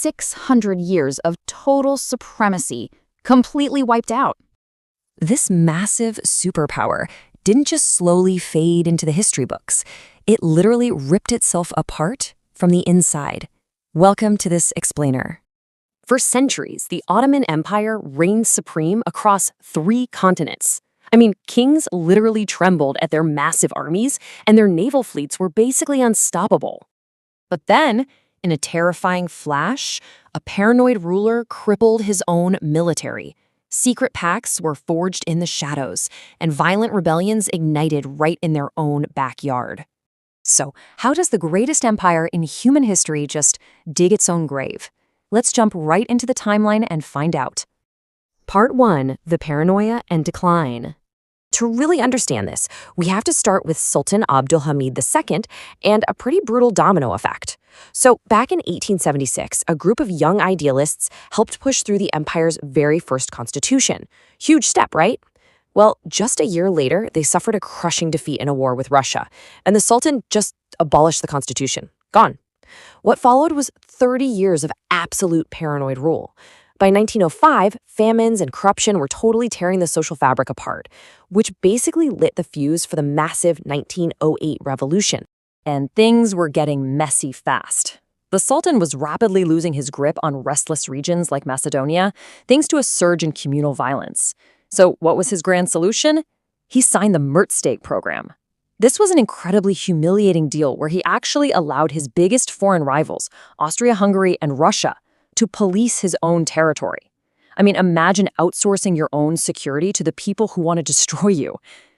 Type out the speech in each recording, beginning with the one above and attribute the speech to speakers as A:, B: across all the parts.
A: 600 years of total supremacy, completely wiped out.
B: This massive superpower didn't just slowly fade into the history books. It literally ripped itself apart from the inside. Welcome to this explainer. For centuries, the Ottoman Empire reigned supreme across 3 continents. I mean, kings literally trembled at their massive armies, and their naval fleets were basically unstoppable. But then, in a terrifying flash, a paranoid ruler crippled his own military. Secret pacts were forged in the shadows, and violent rebellions ignited right in their own backyard. So, how does the greatest empire in human history just dig its own grave? Let's jump right into the timeline and find out. Part 1. The Paranoia and Decline. To really understand this, we have to start with Sultan Abdulhamid II and a pretty brutal domino effect. So, back in 1876, a group of young idealists helped push through the empire's very first constitution. Huge step, right? Well, just a year later, they suffered a crushing defeat in a war with Russia, and the Sultan just abolished the constitution. Gone. What followed was 30 years of absolute paranoid rule. By 1905, famines and corruption were totally tearing the social fabric apart, which basically lit the fuse for the massive 1908 revolution. And things were getting messy fast. The Sultan was rapidly losing his grip on restless regions like Macedonia, thanks to a surge in communal violence. So what was his grand solution? He signed the Mertsteig program. This was an incredibly humiliating deal where he actually allowed his biggest foreign rivals, Austria-Hungary and Russia, to police his own territory. I mean, imagine outsourcing your own security to the people who want to destroy you.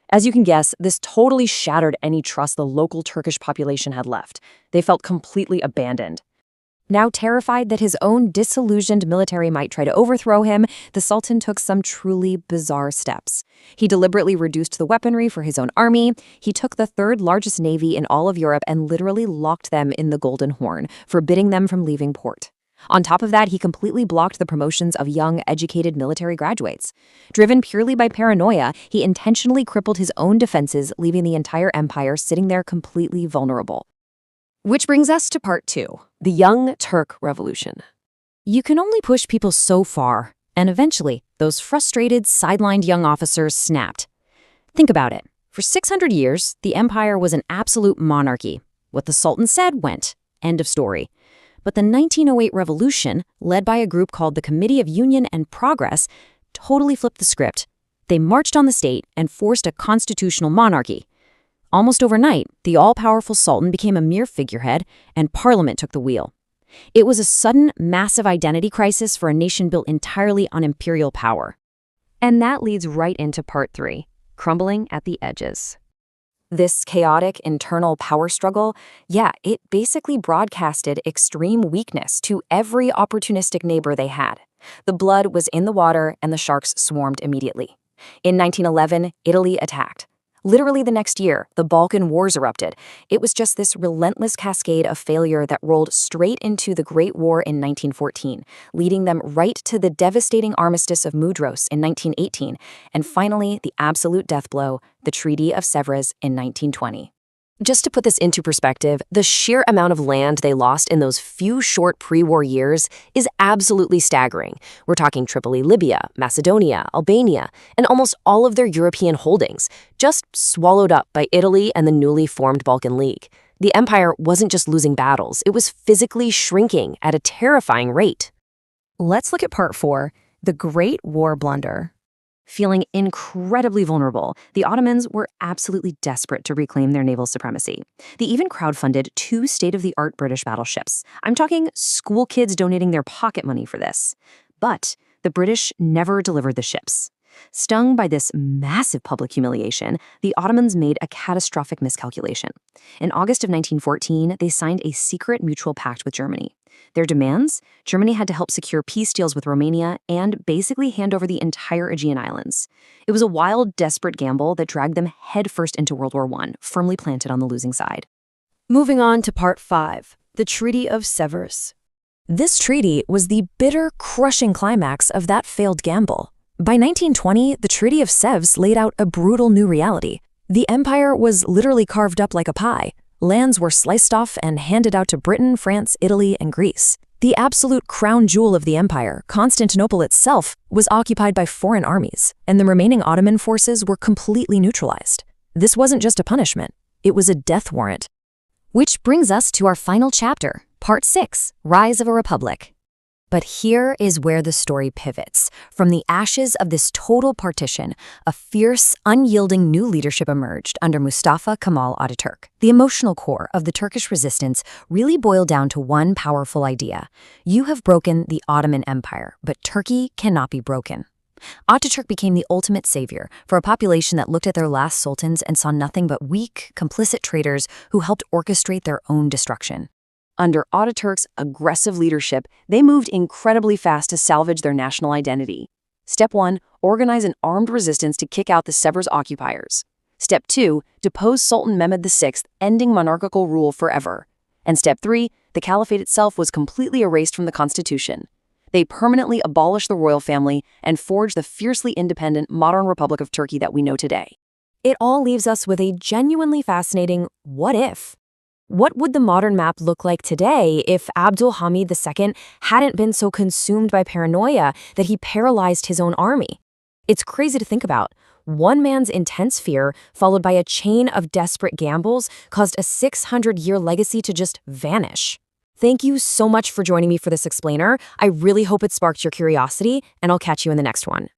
B: As you can guess, this totally shattered any trust the local Turkish population had left. They felt completely abandoned. Now terrified that his own disillusioned military might try to overthrow him, the Sultan took some truly bizarre steps. He deliberately reduced the weaponry for his own army. He took the 3rd largest navy in all of Europe and literally locked them in the Golden Horn, forbidding them from leaving port. On top of that, he completely blocked the promotions of young, educated military graduates. Driven purely by paranoia, he intentionally crippled his own defenses, leaving the entire empire sitting there completely vulnerable. Which brings us to part 2, the Young Turk Revolution. You can only push people so far, and eventually, those frustrated, sidelined young officers snapped. Think about it. For 600 years, the empire was an absolute monarchy. What the Sultan said went. End of story. But the 1908 revolution, led by a group called the Committee of Union and Progress, totally flipped the script. They marched on the state and forced a constitutional monarchy. Almost overnight, the all-powerful Sultan became a mere figurehead, and Parliament took the wheel. It was a sudden, massive identity crisis for a nation built entirely on imperial power. And that leads right into part 3, crumbling at the edges. This chaotic internal power struggle, it basically broadcasted extreme weakness to every opportunistic neighbor they had. The blood was in the water and the sharks swarmed immediately. In 1911, Italy attacked. Literally the next year, the Balkan Wars erupted. It was just this relentless cascade of failure that rolled straight into the Great War in 1914, leading them right to the devastating armistice of Mudros in 1918, and finally, the absolute death blow, the Treaty of Sèvres in 1920. Just to put this into perspective, the sheer amount of land they lost in those few short pre-war years is absolutely staggering. We're talking Tripoli, Libya, Macedonia, Albania, and almost all of their European holdings, just swallowed up by Italy and the newly formed Balkan League. The empire wasn't just losing battles, it was physically shrinking at a terrifying rate. Let's look at part 4, the Great War Blunder. Feeling incredibly vulnerable, the Ottomans were absolutely desperate to reclaim their naval supremacy. They even crowdfunded 2 state-of-the-art British battleships. I'm talking school kids donating their pocket money for this. But the British never delivered the ships. Stung by this massive public humiliation, the Ottomans made a catastrophic miscalculation. In August of 1914, they signed a secret mutual pact with Germany. Their demands? Germany had to help secure peace deals with Romania and basically hand over the entire Aegean Islands. It was a wild, desperate gamble that dragged them headfirst into World War I, firmly planted on the losing side. Moving on to part 5, the Treaty of Sèvres. This treaty was the bitter, crushing climax of that failed gamble. By 1920, the Treaty of Sèvres laid out a brutal new reality. The empire was literally carved up like a pie. Lands were sliced off and handed out to Britain, France, Italy, and Greece. The The absolute crown jewel of the empire, Constantinople itself, was occupied by foreign armies, and the remaining Ottoman forces were completely neutralized. This wasn't just a punishment, it was a death warrant.
A: Which brings us to our final chapter, Part 6, Rise of a Republic. But here is where the story pivots. From the ashes of this total partition, a fierce, unyielding new leadership emerged under Mustafa Kemal Ataturk. The emotional core of the Turkish resistance really boiled down to one powerful idea. You have broken the Ottoman Empire, but Turkey cannot be broken. Ataturk became the ultimate savior for a population that looked at their last sultans and saw nothing but weak, complicit traitors who helped orchestrate their own destruction. Under Ataturk's aggressive leadership, they moved incredibly fast to salvage their national identity. Step 1, organize an armed resistance to kick out the Sevres occupiers. Step 2, depose Sultan Mehmed VI, ending monarchical rule forever. And Step 3, the caliphate itself was completely erased from the constitution. They permanently abolished the royal family and forged the fiercely independent modern Republic of Turkey that we know today.
B: It all leaves us with a genuinely fascinating what if. What would the modern map look like today if Abdul Hamid II hadn't been so consumed by paranoia that he paralyzed his own army? It's crazy to think about. One man's intense fear, followed by a chain of desperate gambles, caused a 600-year legacy to just vanish. Thank you so much for joining me for this explainer. I really hope it sparked your curiosity, and I'll catch you in the next one.